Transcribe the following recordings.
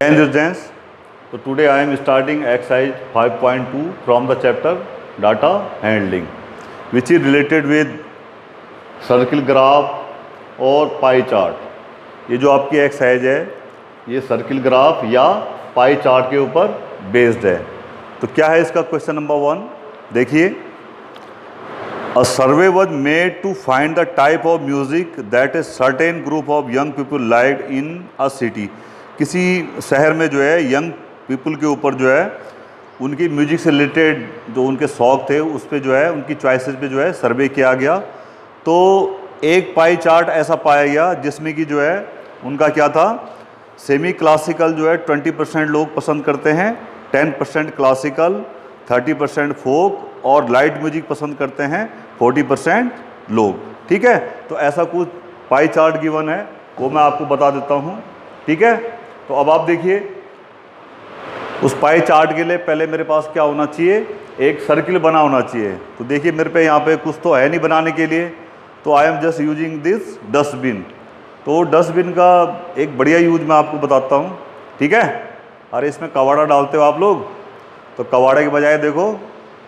10 students, so today I am starting exercise 5.2 from the chapter data handling, which is related with circle graph और pie chart. ये जो आपकी exercise है ये circle graph या pie chart के ऊपर बेस्ड है। तो क्या है इसका क्वेश्चन नंबर 1, देखिए। A survey was made to find the type of music that a certain group of young people like in a city. किसी शहर में जो है यंग पीपल के ऊपर जो है उनकी म्यूजिक से रिलेटेड जो उनके शौक थे उस पर जो है उनकी चॉइसेस पे जो है सर्वे किया गया। तो एक पाई चार्ट ऐसा पाया गया जिसमें कि जो है उनका क्या था, सेमी क्लासिकल जो है 20% लोग पसंद करते हैं, 10% क्लासिकल, 30% फोक और लाइट म्यूजिक पसंद करते हैं 40% लोग। ठीक है, तो ऐसा कुछ पाई चार्ट गिवन है, वो मैं आपको बता देता हूँ। ठीक है, तो अब आप देखिए उस पाई चार्ट के लिए पहले मेरे पास क्या होना चाहिए, एक सर्किल बना होना चाहिए। तो देखिए मेरे पे यहाँ पे कुछ तो है नहीं बनाने के लिए, तो I am just using this dustbin. तो डस्टबिन का एक बढ़िया यूज मैं आपको बताता हूँ। ठीक है, अरे इसमें कबाड़ा डालते हो आप लोग, तो कबाड़े के बजाय देखो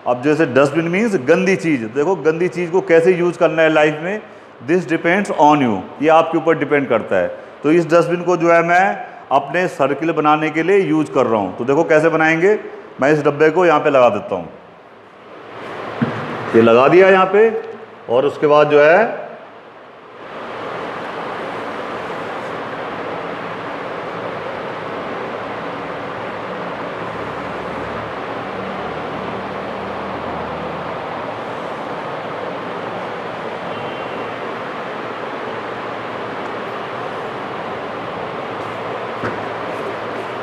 अब जैसे डस्टबिन मीन्स गंदी चीज़, देखो गंदी चीज़ को कैसे यूज करना है लाइफ में, दिस डिपेंड्स ऑन यू, ये आपके ऊपर डिपेंड करता है। तो इस डस्टबिन को जो है मैं अपने सर्किल बनाने के लिए यूज कर रहा हूँ। तो देखो कैसे बनाएंगे, मैं इस डब्बे को यहाँ पे लगा देता हूँ, ये लगा दिया यहाँ पे, और उसके बाद जो है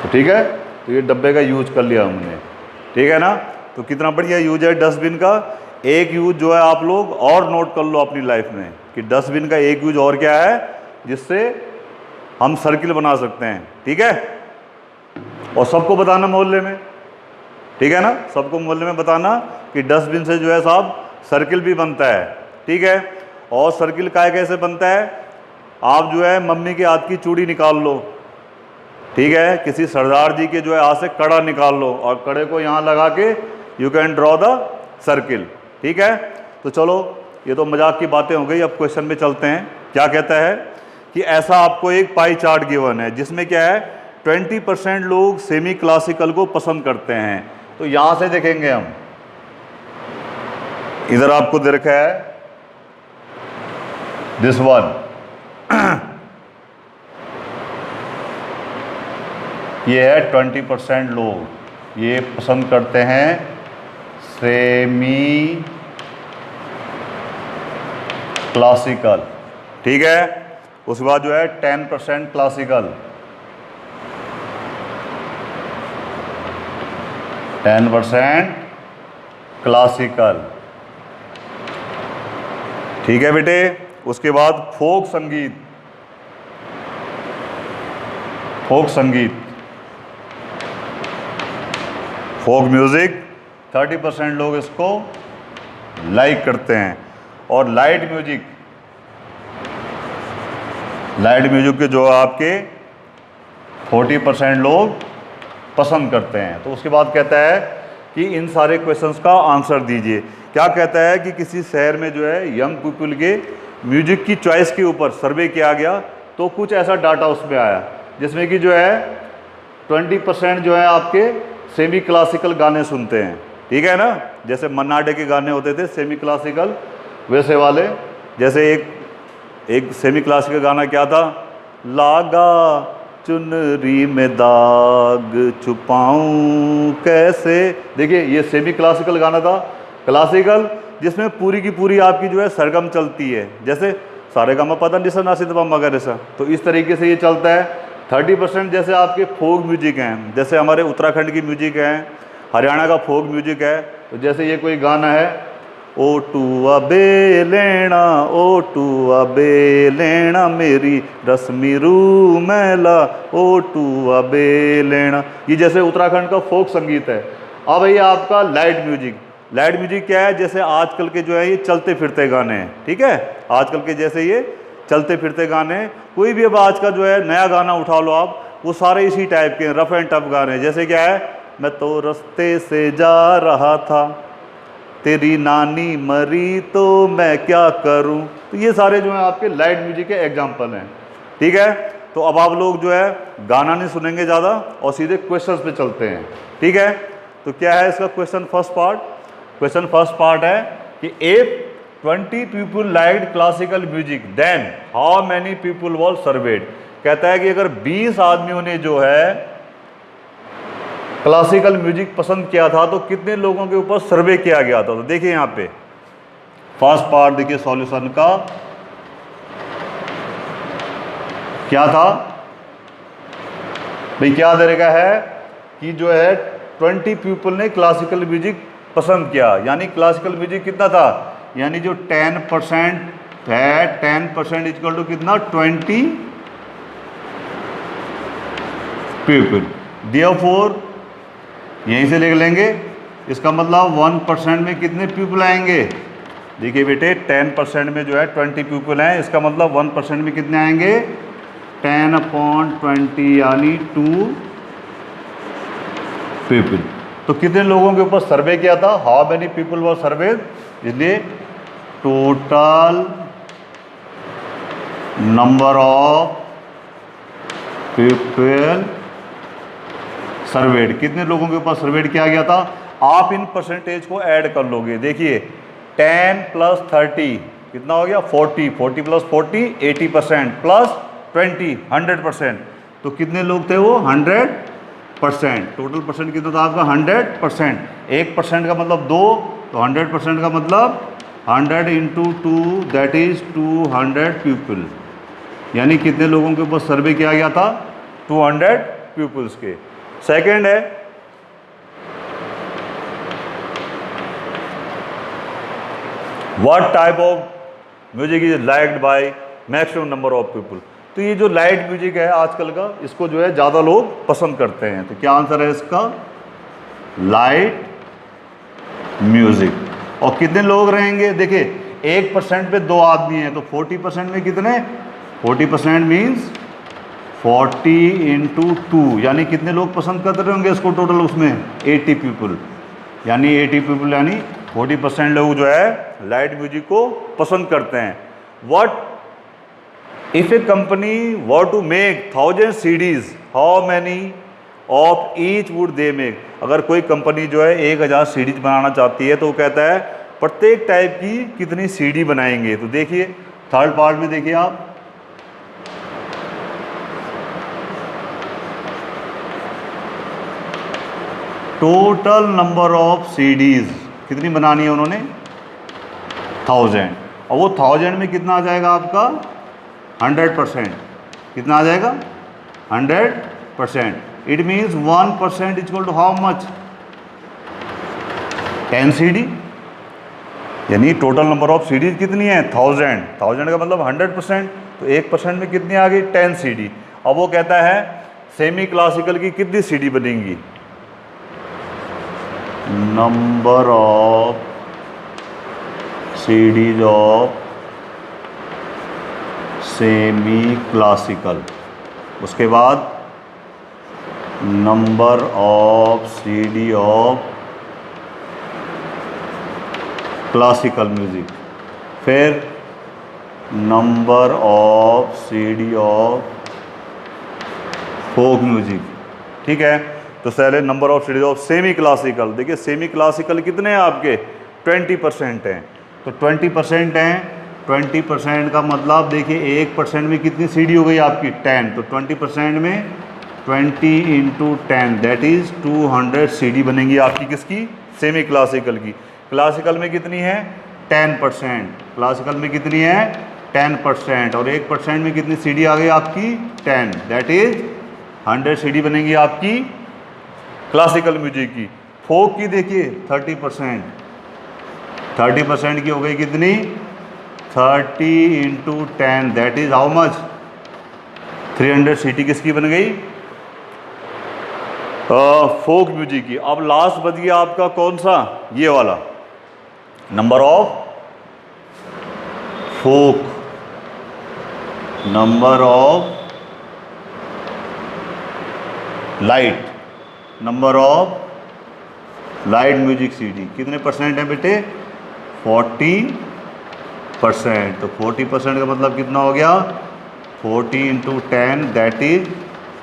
ठीक है, तो ये डब्बे का यूज कर लिया हमने। ठीक है ना, तो कितना बढ़िया यूज है डस्टबिन का। एक यूज जो है आप लोग और नोट कर लो अपनी लाइफ में कि डस्टबिन का एक यूज और क्या है जिससे हम सर्किल बना सकते हैं। ठीक है, और सबको बताना मोहल्ले में, ठीक है ना, सबको मोहल्ले में बताना कि डस्टबिन से जो है साहब सर्किल भी बनता है। ठीक है, और सर्किल काय कैसे बनता है, आप जो है मम्मी के हाथ की चूड़ी निकाल लो, ठीक है, किसी सरदार जी के जो है हाथ से कड़ा निकाल लो और कड़े को यहाँ लगा के you can draw the circle. ठीक है, तो चलो ये तो मजाक की बातें हो गई, अब क्वेश्चन में चलते हैं। क्या कहता है कि ऐसा आपको एक पाई चार्ट गिवन है जिसमें क्या है 20% लोग सेमी क्लासिकल को पसंद करते हैं। तो यहाँ से देखेंगे हम, इधर आपको दे रखा है दिस वन, ये है 20% लोग ये पसंद करते हैं सेमी क्लासिकल। ठीक है, उसके बाद जो है 10% क्लासिकल, 10% क्लासिकल। ठीक है बेटे, उसके बाद फोक संगीत, फोक संगीत, फोक म्यूजिक 30% लोग इसको लाइक करते हैं। और लाइट म्यूजिक, लाइट म्यूजिक के जो आपके 40% लोग पसंद करते हैं। तो उसके बाद कहता है कि इन सारे क्वेश्चंस का आंसर दीजिए। क्या कहता है कि किसी शहर में जो है यंग पीपल के म्यूजिक की चॉइस के ऊपर सर्वे किया गया, तो कुछ ऐसा डाटा उसमें आया जिसमें कि जो है 20% जो है आपके सेमी क्लासिकल गाने सुनते हैं। ठीक है ना, जैसे मन्ना डे के गाने होते थे सेमी क्लासिकल, वैसे वाले। जैसे एक सेमी क्लासिकल गाना क्या था, लागा चुनरी में दाग छुपाऊं कैसे। देखिए ये सेमी क्लासिकल गाना था, क्लासिकल जिसमें पूरी की पूरी आपकी जो है सरगम चलती है, जैसे सारे गामा पता निशा नासिद मगर ऐसा। तो इस तरीके से ये चलता है। 30% जैसे आपके फोक म्यूजिक हैं, जैसे हमारे उत्तराखंड की म्यूजिक है, हरियाणा का फोक म्यूजिक है। तो जैसे ये कोई गाना है, ओ टूआ बे लेना, ओ टूआ बे लेना मेरी रश्मि रू मैला, ओ टूआ बे लेना, ये जैसे उत्तराखंड का फोक संगीत है। अब ये आपका लाइट म्यूजिक, लाइट म्यूजिक क्या है, जैसे आजकल के जो है ये चलते फिरते गाने हैं। ठीक है, आजकल के जैसे ये चलते फिरते गाने, कोई भी अब आज का जो है नया गाना उठा लो आप, वो सारे इसी टाइप के रफ एंड टफ गाने। जैसे क्या है, मैं तो रास्ते से जा रहा था, तेरी नानी मरी तो मैं क्या करूं। तो ये सारे जो है आपके लाइट म्यूजिक के एग्जाम्पल हैं। ठीक है, तो अब आप लोग जो है गाना नहीं सुनेंगे ज़्यादा और सीधे क्वेश्चंस पे चलते हैं। ठीक है, तो क्या है इसका question first part? Question first part है कि if 20 people liked classical music then how many people was surveyed. कहता है कि अगर 20 आदमियों ने जो है क्लासिकल म्यूजिक पसंद किया था तो कितने लोगों के ऊपर सर्वे किया गया था। तो देखिए यहाँ पे फर्स्ट पार्ट देखिए सॉल्यूशन का क्या था भाई, क्या तरीका है कि जो है 20 पीपल ने क्लासिकल म्यूजिक पसंद किया, यानी क्लासिकल म्यूजिक कितना था, यानी जो 10% है 10% इक्वल टू कितना 20 पीपल। देयरफॉर यहीं से लिख लेंगे, इसका मतलब 1% में कितने पीपल आएंगे। देखिए बेटे 10% में जो है 20 पीपल हैं, इसका मतलब 1% में कितने आएंगे 10/20 यानी 2 पीपल। तो कितने लोगों के ऊपर सर्वे किया था, how many people were surveyed, इसलिए total number of people surveyed, कितने लोगों के ऊपर सर्वेड किया गया था। आप इन परसेंटेज को ऐड कर लोगे। देखिए 10 + 30 कितना हो गया 40, 40 + 40 80% प्लस 20 100%। तो कितने लोग थे वो 100%। टोटल परसेंट कितना था आपका 100%। 1% का मतलब 2, तो 100% का मतलब 100 × 2 दैट इज 200 पीपल। यानी कितने लोगों के ऊपर सर्वे किया गया था 200 पीपल्स के। सेकेंड है what type of music is liked by maximum number of people. तो ये जो लाइट म्यूजिक है आजकल का, इसको जो है ज़्यादा लोग पसंद करते हैं। तो क्या आंसर है इसका लाइट म्यूजिक। और कितने लोग रहेंगे, देखिए 1% पे 2 आदमी हैं, तो 40% में कितने 40% मीन्स 40 × 2 यानी कितने लोग पसंद करते रहेंगे इसको टोटल, उसमें 80 पीपल। यानी 80 पीपल यानी 40% लोग जो है लाइट म्यूजिक को पसंद करते हैं। What if a company were to make 1000 CDs how many of each would they make. अगर कोई कंपनी जो है 1000 CDs बनाना चाहती है तो वो कहता है प्रत्येक टाइप की कितनी CD बनाएंगे। तो देखिए थर्ड पार्ट में देखिए आप, टोटल नंबर ऑफ CDs कितनी बनानी है उन्होंने 1000। और वो 1000 में कितना आ जाएगा आपका 100%। कितना आ जाएगा 100%। It means 1% equal to how much 10 CD। यानी टोटल नंबर ऑफ CDs कितनी है 1000। 1000 का मतलब 100%, तो 1% में कितनी आ गई 10 CD। अब वो कहता है सेमी क्लासिकल की कितनी CD बनेंगी, number of CDs of semi classical. उसके बाद number of CD of classical music, फिर number of CD of folk music. ठीक है, तो पहले number of series of semi classical. देखिए सेमी क्लासिकल कितने हैं आपके 20% हैं, तो 20% हैं। 20% का मतलब देखिए 1% में कितनी CD हो गई आपकी 10, तो 20% में 20 × 10 दैट इज़ 200 CD बनेंगी आपकी किसकी सेमी क्लासिकल की। क्लासिकल में कितनी है 10%, क्लासिकल में कितनी है 10%, और 1% में कितनी CD आ गई आपकी 10 दैट इज 100 CD बनेंगी आपकी क्लासिकल म्यूजिक की। फोक की देखिए 30%, 30% की हो गई कितनी 30 × 10 that is how much 300 CD किसकी बन गई फोक म्यूजिक की। अब लास्ट बच गया आपका कौन सा, ये वाला number of folk, number of light, number of light music CD कितने परसेंट है बेटे? 40%। तो 40% का मतलब कितना हो गया? 40 × 10 दैट इज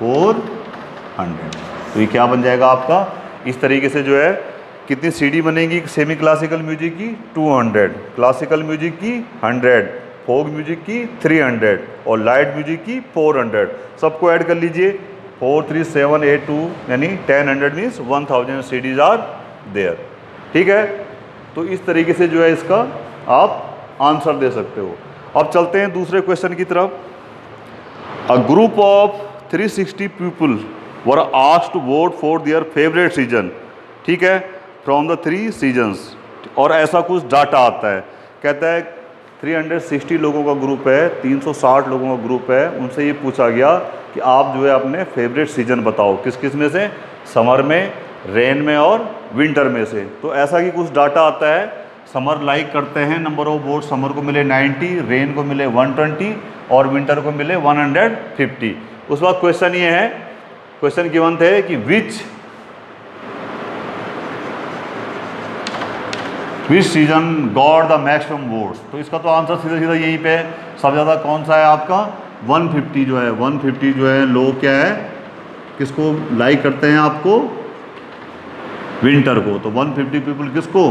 400। तो ये क्या बन जाएगा आपका? इस तरीके से जो है कितनी सीडी बनेगी सेमी क्लासिकल म्यूजिक की? 200, क्लासिकल म्यूजिक की 100, फोक म्यूजिक की 300 और लाइट म्यूजिक की 400। सबको ऐड कर लीजिए, 4 3 7 8 2 यानी 1000 मीन्स 1000 सीडीज आर देयर। ठीक है, तो इस तरीके से जो है इसका आप आंसर दे सकते हो। अब चलते हैं दूसरे क्वेश्चन की तरफ। A group of 360 people were asked to vote for their favourite season, ठीक है, फ्रॉम द 3 सीजन्स। और ऐसा कुछ डाटा आता है, कहता है 360 लोगों का ग्रुप है, 360 लोगों का ग्रुप है, उनसे ये पूछा गया कि आप जो है अपने फेवरेट सीजन बताओ, किस किस में से? समर में, रेन में और विंटर में से। तो ऐसा कि कुछ डाटा आता है, समर लाइक करते हैं, नंबर ऑफ वोट समर को मिले 90, रेन को मिले 120 और विंटर को मिले 150। उस वक्त क्वेश्चन ये है, क्वेश्चन गिवन थे कि विच season got the maximum votes. तो इसका तो आंसर सीधा सीधा यहीं पे है। सबसे ज़्यादा कौन सा है आपका? 150 जो है, 150 जो है लोग क्या है, किसको लाइक करते हैं आपको? विंटर को। तो 150 पीपल किसको?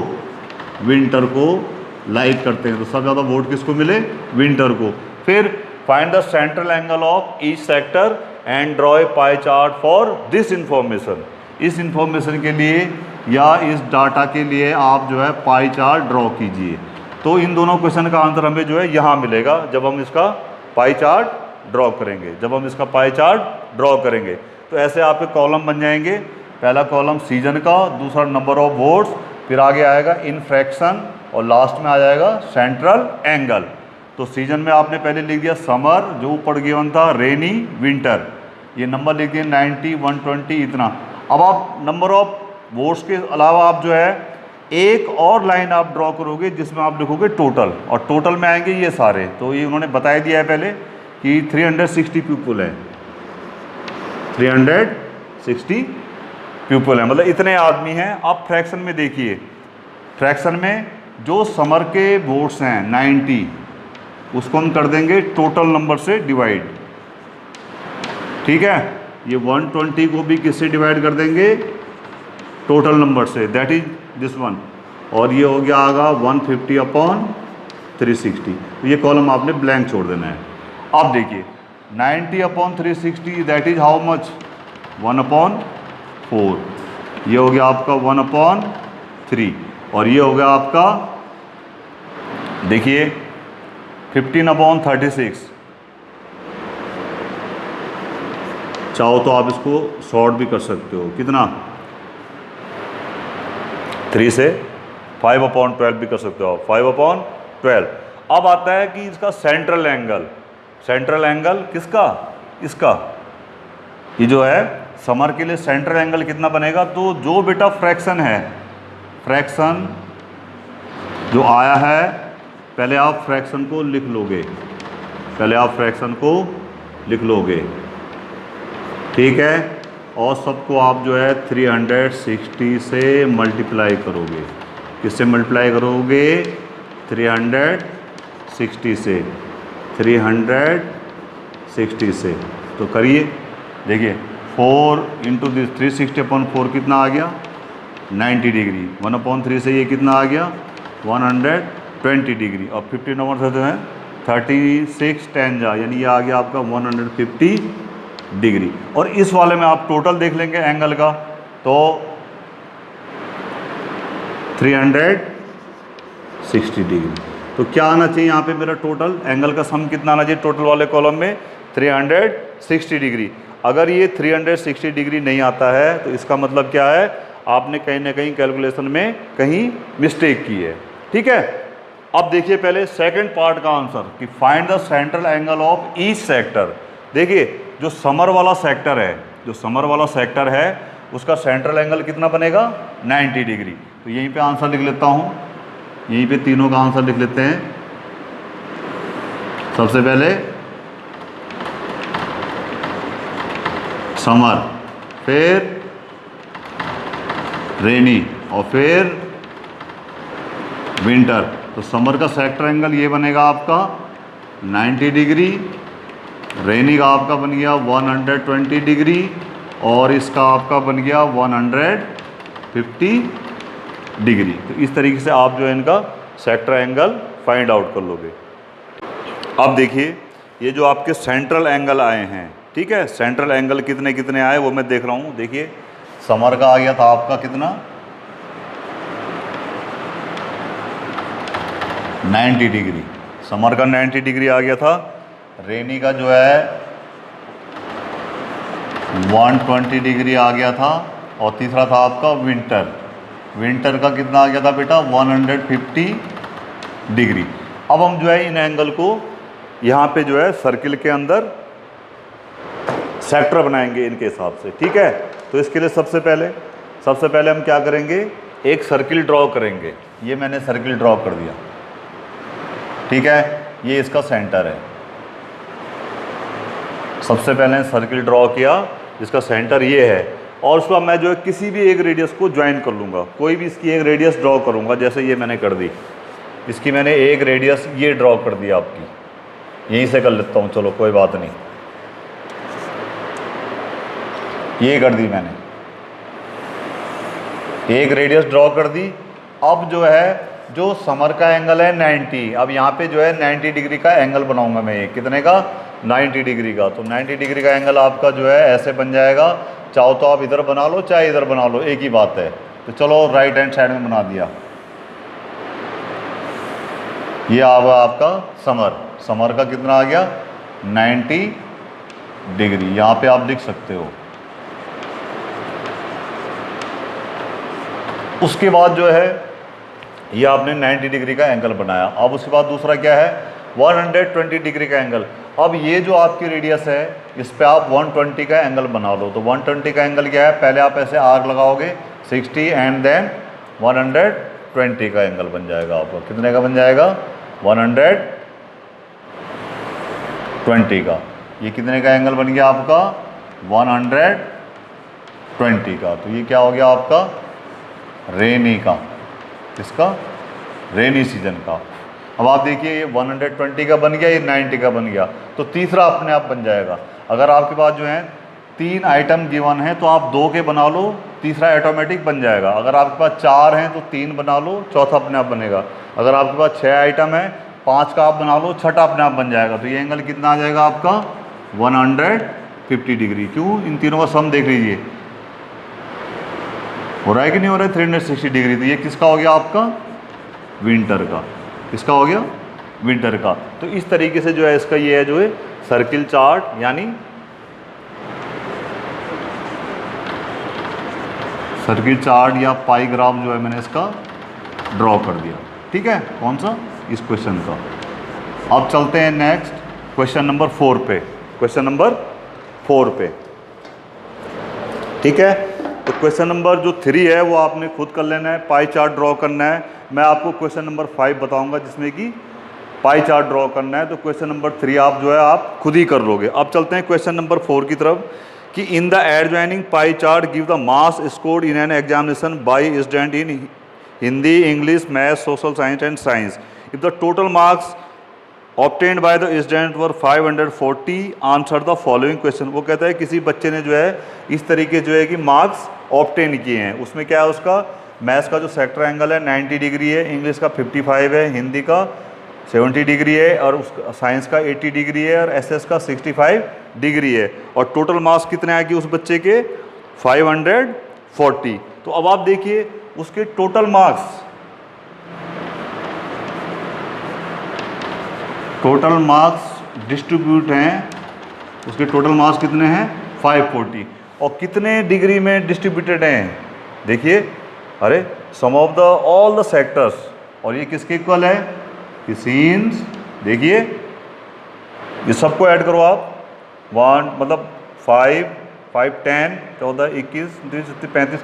विंटर को लाइक करते हैं। तो सबसे ज़्यादा वोट किसको मिले? विंटर को। फिर find the central angle of each sector and draw a pie chart for this information. इस इंफॉर्मेशन के लिए या इस डाटा के लिए आप जो है पाई चार्ट ड्रॉ कीजिए। तो इन दोनों क्वेश्चन का आंसर हमें जो है यहाँ मिलेगा जब हम इसका पाई चार्ट ड्रॉ करेंगे, जब हम इसका पाई चार्ट ड्रॉ करेंगे। तो ऐसे आपके कॉलम बन जाएंगे, पहला कॉलम सीजन का, दूसरा नंबर ऑफ वोट्स, फिर आगे आएगा इन फ्रैक्शन और लास्ट में आ जाएगा सेंट्रल एंगल। तो सीजन में आपने पहले लिख दिया समर, जो ऊपर गिवन था रेनी, विंटर, ये नंबर लिख दिए 90 120 इतना। अब आप नंबर ऑफ वोट्स के अलावा आप जो है एक और लाइन आप ड्रॉ करोगे जिसमें आप लिखोगे टोटल, और टोटल में आएंगे ये सारे। तो ये उन्होंने बता दिया है पहले कि 360 पीपल है, 360 पीपल है, मतलब इतने आदमी हैं। आप फ्रैक्शन में देखिए, फ्रैक्शन में जो समर के वोट्स हैं 90, उसको हम कर देंगे टोटल नंबर से डिवाइड। ठीक है, ये 120 को भी किससे डिवाइड कर देंगे? टोटल नंबर से, दैट इज दिस वन। और ये हो गया आगा 150/360। तो ये कॉलम आपने ब्लैंक छोड़ देना है। अब देखिए 90/360 दैट इज हाउ मच? 1/4। ये हो गया आपका 1/3 और ये हो गया आपका देखिए 15/36। चाहो तो आप इसको शॉर्ट भी कर सकते हो, कितना? 3 से 5/12 भी कर सकते हो आप, 5/12। अब आता है कि इसका सेंट्रल एंगल, सेंट्रल एंगल किसका? इसका, ये जो है समर के लिए सेंट्रल एंगल कितना बनेगा? तो जो बेटा फ्रैक्शन है, फ्रैक्शन जो आया है, पहले आप फ्रैक्शन को लिख लोगे, पहले आप फ्रैक्शन को लिख लोगे, ठीक है, और सबको आप जो है 360 से मल्टीप्लाई करोगे। किससे मल्टीप्लाई करोगे? 360 से, 360 से। तो करिए, देखिए 4 × दिस 360/4 कितना आ गया? 90 डिग्री। 1/3 से ये कितना आ गया? 120 डिग्री। और 15 नंबर से जो है 36 टेंजा, यानी ये आ गया आपका 150 डिग्री। और इस वाले में आप टोटल देख लेंगे एंगल का, तो 360 डिग्री। तो क्या आना चाहिए यहाँ पे? मेरा टोटल एंगल का सम कितना आना चाहिए टोटल वाले कॉलम में? 360 डिग्री। अगर ये 360 डिग्री नहीं आता है तो इसका मतलब क्या है? आपने कहीं ना कहीं कैलकुलेशन में कहीं मिस्टेक की है। ठीक है, अब देखिए पहले सेकंड पार्ट का आंसर कि find the central angle of each sector. देखिए जो समर वाला सेक्टर है, जो समर वाला सेक्टर है उसका सेंट्रल एंगल कितना बनेगा? 90 डिग्री। तो यहीं पे आंसर लिख लेता हूँ, यहीं पे तीनों का आंसर लिख लेते हैं। सबसे पहले समर, फिर रेनी और फिर विंटर। तो समर का सेक्टर एंगल ये बनेगा आपका 90 डिग्री, रेनी का आपका बन गया 120 डिग्री और इसका आपका बन गया 150 डिग्री। तो इस तरीके से आप जो है इनका सेक्टर एंगल फाइंड आउट कर लोगे। अब देखिए ये जो आपके सेंट्रल एंगल आए हैं, ठीक है, सेंट्रल एंगल कितने कितने आए वो मैं देख रहा हूँ। देखिए समर का आ गया था आपका कितना 90 डिग्री, समर का 90 डिग्री आ गया था। रेनी का जो है 120 डिग्री आ गया था और तीसरा था आपका विंटर, विंटर का कितना आ गया था बेटा 150 डिग्री। अब हम जो है इन एंगल को यहाँ पे जो है सर्किल के अंदर सेक्टर बनाएंगे इनके हिसाब से, ठीक है। तो इसके लिए सबसे पहले हम क्या करेंगे, एक सर्किल ड्रॉ करेंगे। ये मैंने सर्किल ड्रॉ कर दिया, ठीक है, ये इसका सेंटर है। सबसे पहले सर्किल ड्रॉ किया जिसका सेंटर ये है और उसके बाद मैं जो है किसी भी एक रेडियस को ज्वाइन कर लूँगा, कोई भी इसकी एक रेडियस ड्रॉ करूँगा। जैसे ये मैंने कर दी, इसकी मैंने एक रेडियस ये ड्रॉ कर दी आपकी, यहीं से कर लेता हूँ, चलो कोई बात नहीं, ये कर दी मैंने, एक रेडियस ड्रॉ कर दी। अब जो है जो समर का एंगल है 90, अब यहाँ पे जो है 90 डिग्री का एंगल बनाऊंगा मैं, ये कितने का 90 डिग्री का। तो 90 डिग्री का एंगल आपका जो है ऐसे बन जाएगा, चाहो तो आप इधर बना लो चाहे इधर बना लो, एक ही बात है। तो चलो राइट हैंड साइड में बना दिया, ये आपका समर का कितना आ गया 90 डिग्री, यहाँ पे आप लिख सकते हो। उसके बाद जो है ये आपने 90 डिग्री का एंगल बनाया। अब उसके बाद दूसरा क्या है 120 डिग्री का एंगल। अब ये जो आपकी रेडियस है इस पे आप 120 का एंगल बना लो। तो 120 का एंगल क्या है, पहले आप ऐसे आर्क लगाओगे 60 एंड देन 120 का एंगल बन जाएगा आपका। कितने का बन जाएगा 120 का। ये कितने का एंगल बन गया आपका 120 का। तो ये क्या हो गया आपका रेनी का, किसका रेनी सीजन का। अब आप देखिए ये 120 का बन गया, ये 90 का बन गया। तो तीसरा अपने आप बन जाएगा। अगर आपके पास जो है 3 आइटम गिवन है तो आप 2 के बना लो, तीसरा ऑटोमेटिक बन जाएगा। अगर आपके पास 4 हैं तो 3 बना लो, चौथा अपने आप बनेगा। अगर आपके पास 6 आइटम है 5 का आप बना लो, छठा अपने आप बन जाएगा। तो ये एंगल कितना आ जाएगा आपका 150 डिग्री। क्यों, इन तीनों का सम देख लीजिए हो रहा है कि नहीं हो रहा है 360 डिग्री। तो ये किसका हो गया आपका विंटर का, किसका हो गया विंटर का। तो इस तरीके से जो है इसका ये है जो है सर्किल चार्ट, यानी सर्किल चार्ट या पाई ग्राफ जो है मैंने इसका ड्रॉ कर दिया। ठीक है, कौन सा, इस क्वेश्चन का। अब चलते हैं नेक्स्ट क्वेश्चन नंबर 4 पे। क्वेश्चन नंबर 4 पे, ठीक है। तो क्वेश्चन नंबर जो 3 है वो आपने खुद कर लेना है, पाई चार्ट ड्रॉ करना है। मैं आपको क्वेश्चन नंबर 5 बताऊंगा जिसमें कि पाई चार्ट ड्रॉ करना है। तो क्वेश्चन नंबर 3 आप जो है आप खुद ही कर लोगे। अब चलते हैं क्वेश्चन नंबर 4 की तरफ कि in the adjoining pie chart give the marks scored in an examination by student in Hindi, English, math, social science and science. If the total marks obtained by the student were 540, answer the following question. वो कहता है किसी बच्चे ने जो है इस तरीके जो है कि मार्क्स ऑब्टेन किए हैं। उसमें क्या है, उसका मैथ्स का जो सेक्टर एंगल है 90 डिग्री है, इंग्लिश का 55 है, हिंदी का 70 डिग्री है और उसका साइंस का 80 डिग्री है और एसएस का 65 डिग्री है। और टोटल मार्क्स कितने आए कि उस बच्चे के 540। तो अब आप देखिए उसके टोटल मार्क्स डिस्ट्रीब्यूट हैं, उसके टोटल मार्क्स कितने हैं 540। और कितने डिग्री में डिस्ट्रीब्यूटेड हैं, देखिए, अरे sum of the all the sectors. और ये किसके इक्वल है, सीन्स। देखिए ये सबको ऐड करो आप, 1 मतलब 5, 5, 10, 14, 21, 23, 35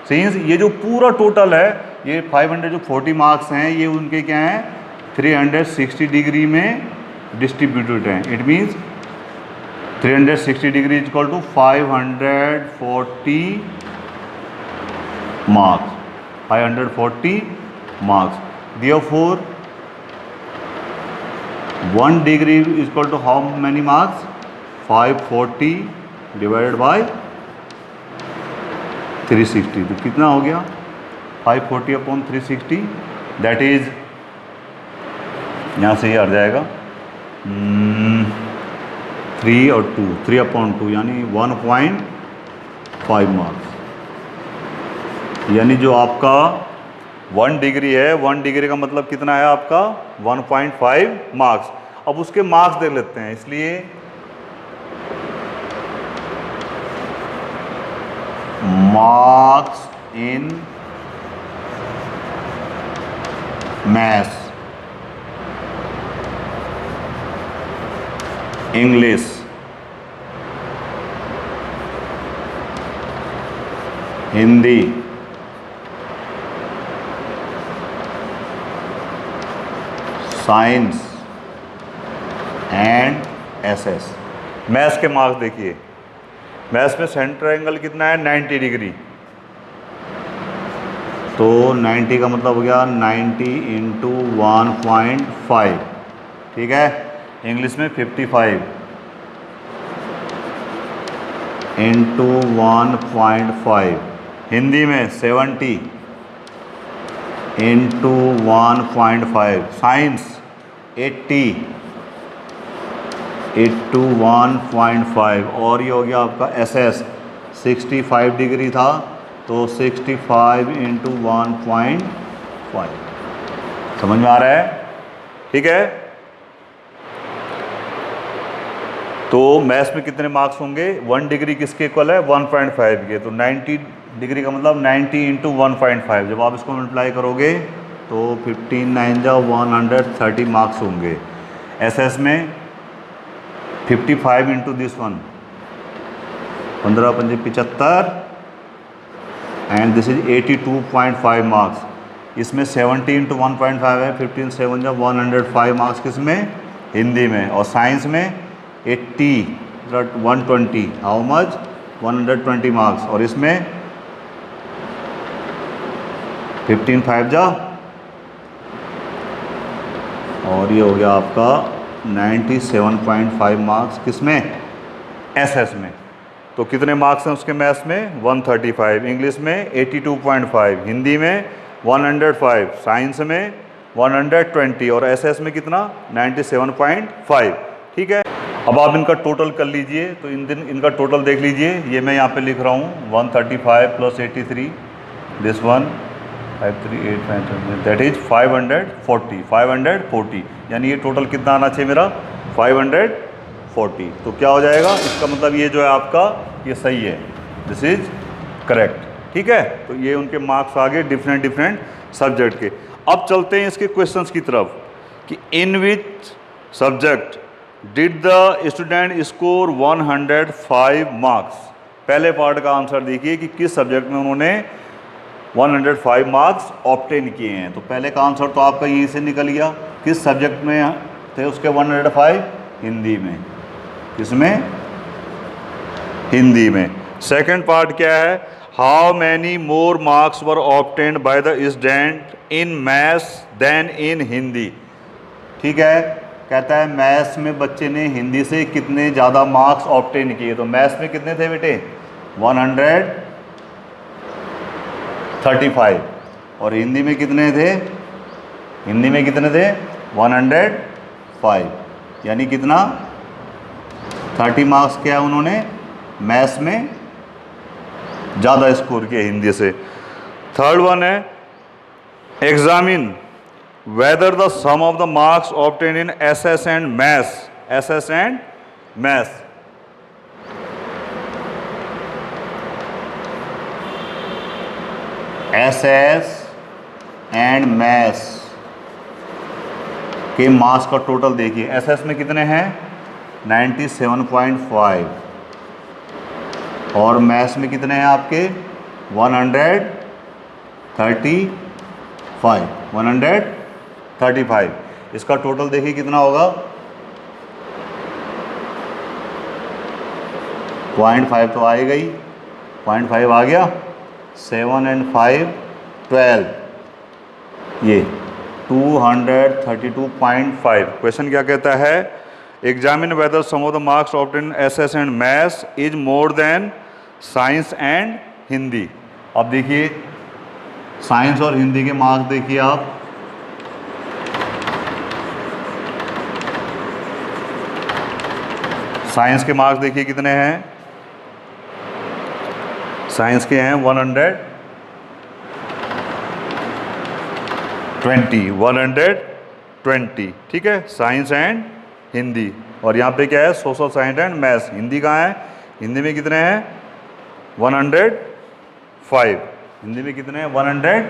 सीन्स। ये जो पूरा टोटल है ये 540 मार्क्स हैं, ये उनके क्या हैं 360 डिग्री में डिस्ट्रीब्यूटेड हैं। It means 360 degree is equal to 540 marks, 540 marks. Therefore 1 degree is equal to how many marks? 540 divided by 360, तो कितना हो गया 540 अपॉन 360, दैट इज यहाँ से ये आ जाएगा 3 और 2, 3 अपॉन 2 यानी 1.5 मार्क्स। यानी जो आपका 1 डिग्री है, 1 डिग्री का मतलब कितना है आपका 1.5 मार्क्स। अब उसके मार्क्स देख लेते हैं, इसलिए marks in maths, English, Hindi, science and SS. Maths के मार्क्स देखिए, मैथ्स में सेंटर एंगल कितना है 90 डिग्री, तो 90 का मतलब हो गया 90 इंटू 1.5, ठीक है। इंग्लिश में 55 इंटू 1.5, हिंदी में 70 इंटू 1.5, साइंस 80 इंटू 1.5, और ये हो गया आपका एसएस 65 डिग्री था तो 65 इंटू 1.5। समझ में आ रहा है, ठीक है। तो मैथ्स में कितने मार्क्स होंगे, 1 डिग्री किसके इक्वल है 1.5 के, तो 90 डिग्री का मतलब 90 इंटू 1.5, जब आप इसको मल्टीप्लाई करोगे तो 15 9 जा 130 मार्क्स होंगे। एसएस में 55 into this one 15 5 75 and this is 82.5 marks. इसमें 70 इंटू 1.5 है, 15 7 जा 105 मार्क्स किसमें, हिंदी में। और साइंस में 80 120, हाउ मच 120 मार्क्स, और इसमें 15 5 जा, और ये हो गया आपका 97.5 मार्क्स किसमें, एसएस में। तो कितने मार्क्स हैं उसके मैथ्स में 135, इंग्लिश में 82.5, हिंदी में 105, साइंस में 120 और एसएस में कितना 97.5, ठीक है। अब आप इनका टोटल कर लीजिए, तो इनका टोटल देख लीजिए, ये मैं यहाँ पे लिख रहा हूँ 135 plus 83 this one 538 that is 540, यानी ये टोटल कितना आना चाहिए मेरा 540। तो क्या हो जाएगा, इसका मतलब ये जो है आपका ये सही है, दिस इज करेक्ट, ठीक है। तो ये उनके मार्क्स आ गए डिफरेंट सब्जेक्ट के। अब चलते हैं इसके क्वेश्चंस की तरफ कि in which subject did the student score 105 marks. पहले पार्ट का आंसर देखिए कि किस सब्जेक्ट में उन्होंने 105 मार्क्स ऑब्टेन किए हैं। तो पहले का आंसर तो आपका यहीं से निकल गया, किस सब्जेक्ट में थे उसके 105, हिंदी में, किसमें, हिंदी में। सेकंड पार्ट क्या है, how many more marks were obtained by the student in maths than in Hindi. ठीक है, कहता है मैथ्स में बच्चे ने हिंदी से कितने ज़्यादा मार्क्स ऑब्टेन किए। तो मैथ्स में कितने थे बेटे 135, और हिंदी में कितने थे, हिंदी में कितने थे 105, यानी कितना 30 मार्क्स क्या उन्होंने मैथ्स में ज़्यादा स्कोर किया हिंदी से। थर्ड वन है examine whether the sum of the marks obtain in SS and maths, SS and maths. SS and maths के मार्क्स का टोटल देखिए। एसएस में कितने हैं 97.5, और मैथ्स में कितने हैं आपके 135। इसका टोटल देखिए कितना होगा 0.5 तो आएगा ही, 0.5 आ गया, 7 and 5 12, ये 232.5। क्वेश्चन क्या कहता है, examine whether sum of the marks obtain SS and maths is more than science and Hindi. अब देखिए साइंस और हिंदी के मार्क्स देखिए आप, साइंस के मार्क्स देखिए कितने हैं, साइंस के हैं 120, ठीक है, साइंस एंड हिंदी। और यहाँ पे क्या है, social science and maths. Hindi कहाँ है, हिंदी में कितने हैं 105, हिंदी में कितने हैं 100,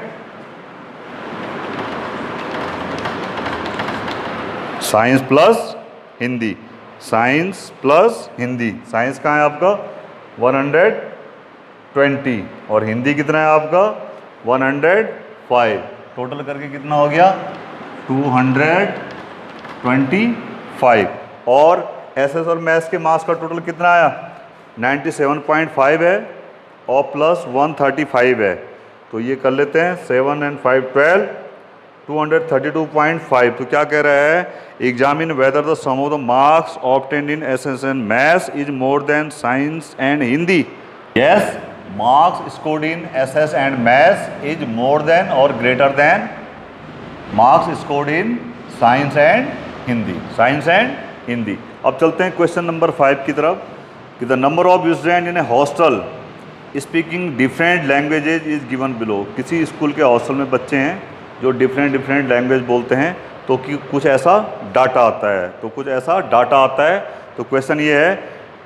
science plus Hindi, science plus Hindi, science कहाँ है आपका 120 और हिंदी कितना है आपका 105, टोटल करके कितना हो गया 225। और एसएस और मैथ्स के मार्क्स का टोटल कितना आया 97.5 है और प्लस 135 है, तो ये कर लेते हैं 7 and 5 12, 232.5। तो क्या कह रहा है, examine whether the sum of the marks obtained in SS and maths is more than science and Hindi. Yes, marks scored in SS and maths is more than और greater than marks scored in science and Hindi, science and Hindi. अब चलते हैं question number 5 की तरफ कि the number of student in a hostel speaking different languages is given below. किसी school के hostel में बच्चे हैं जो डिफरेंट लैंग्वेज बोलते हैं, तो कि कुछ ऐसा डाटा आता है, तो क्वेश्चन ये है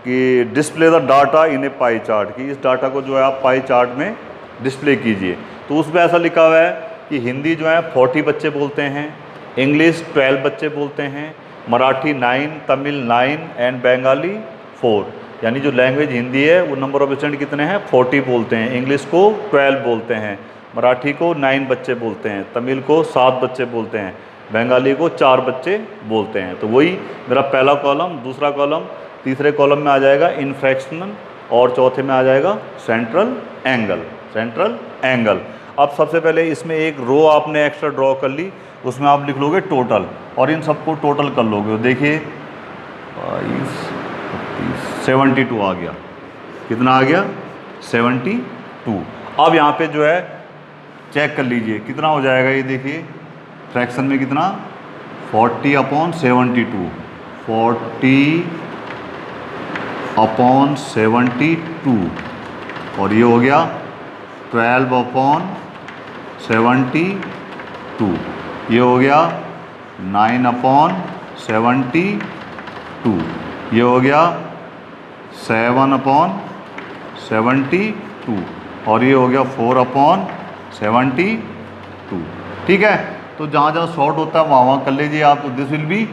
कि display the data in A pie chart, कि इस डाटा को जो है आप पाई चार्ट में डिस्प्ले कीजिए। तो उसमें ऐसा लिखा हुआ है कि हिंदी जो है 40 बच्चे बोलते हैं, इंग्लिश 12 बच्चे बोलते हैं, मराठी 9, तमिल 9 एंड बंगाली 4। यानी जो लैंग्वेज हिंदी है वो नंबर ऑफ स्टूडेंट कितने हैं 40 बोलते हैं, इंग्लिश को 12 बोलते हैं, मराठी को 9 बच्चे बोलते हैं, तमिल को 7 बच्चे बोलते हैं, बंगाली को 4 बच्चे बोलते हैं। तो वही मेरा पहला कॉलम, दूसरा कॉलम, तीसरे कॉलम में आ जाएगा इनफ्रैक्शनल और चौथे में आ जाएगा सेंट्रल एंगल। अब सबसे पहले इसमें एक रो आपने एक्स्ट्रा ड्रॉ कर ली, उसमें आप लिख लोगे टोटल और इन सबको टोटल कर लोगे। देखिए 72 आ गया, कितना आ गया 72। अब यहाँ पे जो है चेक कर लीजिए कितना हो जाएगा, ये देखिए फ्रैक्शन में कितना 40/72, 40/72 और ये हो गया 12/72, ये हो गया 9/72, ये हो गया 7/72 और ये हो गया 4/72। ठीक है, तो जहाँ जहाँ शॉर्ट होता है वहाँ कर लीजिए आप। तो दिस विल बी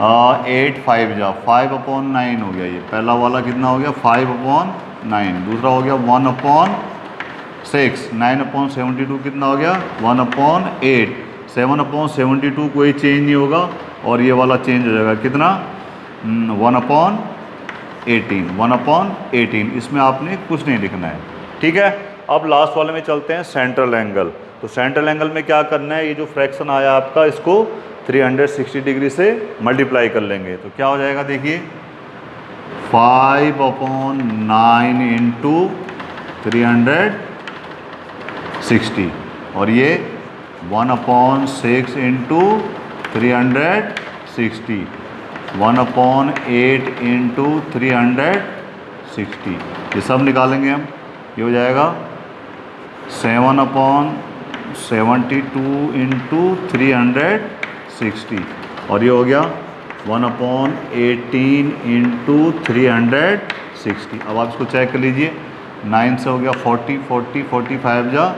8 5 5/9 हो गया, ये पहला वाला कितना हो गया 5/9, दूसरा हो गया 1/6, 9/72 कितना हो गया 1/8, 7/72 कोई चेंज नहीं होगा और ये वाला चेंज हो जाएगा कितना 1/18, इसमें आपने कुछ नहीं लिखना है। ठीक है, अब लास्ट वाले में चलते हैं सेंट्रल एंगल। तो सेंट्रल एंगल में क्या करना है, ये जो फ्रैक्शन आया आपका इसको 360 डिग्री से मल्टीप्लाई कर लेंगे। तो क्या हो जाएगा देखिए 5/9 इंटू 360 और ये 1/6 इंटू 360, 1/8 इंटू 360, ये सब निकालेंगे हम। ये हो जाएगा 7/72 इंटू 360 और ये हो गया 1/18 इंटू 360। अब आप इसको चेक कर लीजिए, 9 से हो गया 40, 45 जा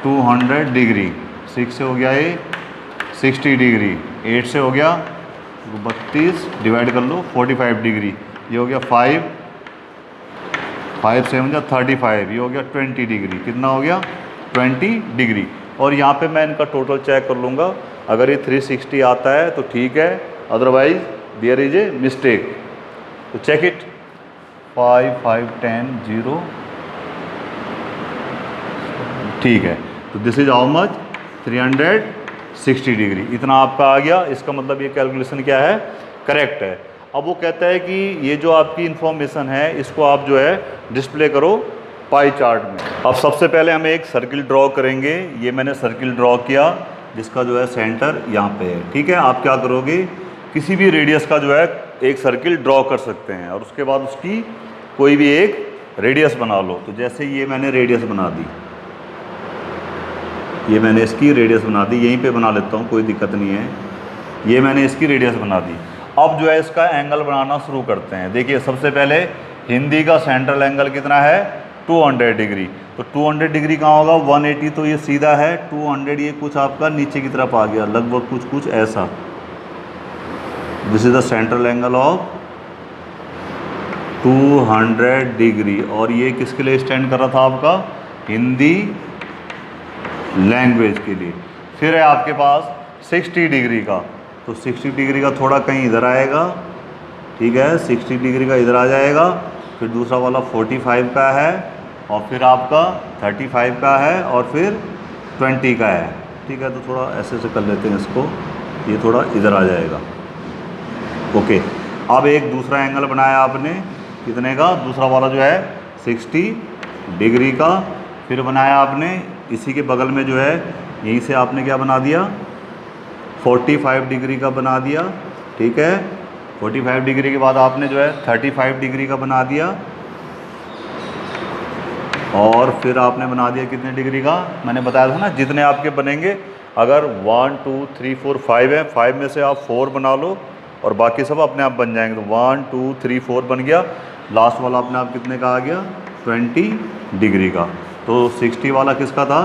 200 डिग्री, 6 से हो गया ये 60 डिग्री, 8 से हो गया 32, डिवाइड कर लो 45 डिग्री, ये हो गया 5 7 जा 35, ये हो गया 20 डिग्री, कितना हो गया 20 डिग्री। और यहाँ पे मैं इनका टोटल चेक कर लूँगा, अगर ये 360 आता है तो ठीक है, otherwise there is a mistake. तो चेक इट, 5 5 10 0, ठीक है। तो this is how much 360 degree, इतना आपका आ गया। इसका मतलब ये कैलकुलेशन क्या है, करेक्ट है। अब वो कहता है कि ये जो आपकी इंफॉर्मेशन है इसको आप जो है डिस्प्ले करो पाई चार्ट में। अब सबसे पहले हम एक सर्किल ड्रॉ करेंगे। ये मैंने सर्किल ड्रॉ किया जिसका जो है सेंटर यहाँ पे है, ठीक है। आप क्या करोगे, किसी भी रेडियस का जो है एक सर्किल ड्रॉ कर सकते हैं और उसके बाद उसकी कोई भी एक रेडियस बना लो। तो जैसे ये मैंने रेडियस बना दी, ये मैंने इसकी रेडियस बना दी, यहीं पे बना लेता हूँ, कोई दिक्कत नहीं है। ये मैंने इसकी रेडियस बना दी। अब जो है इसका एंगल बनाना शुरू करते हैं। देखिए सबसे पहले हिंदी का सेंट्रल एंगल कितना है, 200 डिग्री। तो 200 डिग्री कहाँ होगा, 180 तो ये सीधा है, 200 ये कुछ आपका नीचे की तरफ आ गया, लगभग कुछ कुछ ऐसा। This is the central angle of 200 degree. और ये किसके लिए स्टैंड कर रहा था, आपका हिंदी लैंग्वेज के लिए। फिर है आपके पास 60 डिग्री का, तो 60 डिग्री का थोड़ा कहीं इधर आएगा, ठीक है, 60 डिग्री का इधर आ जाएगा। फिर दूसरा वाला 45 का है, और फिर आपका 35 का है, और फिर 20 का है, ठीक है। तो थोड़ा ऐसे से कर लेते हैं इसको, ये थोड़ा इधर आ जाएगा, ओके। अब एक दूसरा एंगल बनाया आपने, कितने का, दूसरा वाला जो है 60 डिग्री का। फिर बनाया आपने इसी के बगल में जो है, यहीं से आपने क्या बना दिया, 45 डिग्री का बना दिया, ठीक है। 45 डिग्री के बाद आपने जो है 35 डिग्री का बना दिया, और फिर आपने बना दिया कितने डिग्री का, मैंने बताया था ना जितने आपके बनेंगे। अगर 1 2 3 4 5 है, 5 में से आप 4 बना लो और बाकी सब अपने आप बन जाएंगे। तो 1 2 3 4 बन गया। लास्ट वाला अपने आप कितने का आ गया, 20 डिग्री का। तो 60 वाला किसका था,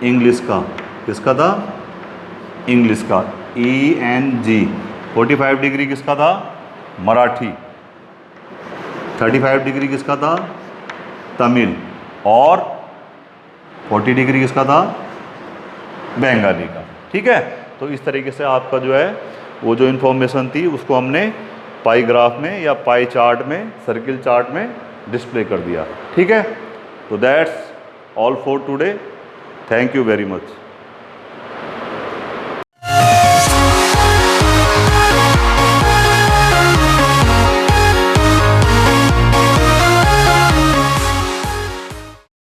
इंग्लिश का, किसका था, इंग्लिश का, ENG। 45 डिग्री किसका था, मराठी। 35 डिग्री किसका था, तमिल। और 40 डिग्री किसका था, बंगाली का, ठीक है। तो इस तरीके से आपका जो है वो जो इन्फॉर्मेशन थी उसको हमने पाई ग्राफ में या पाई चार्ट में, सर्किल चार्ट में डिस्प्ले कर दिया, ठीक है। तो that's all for today, thank you very much.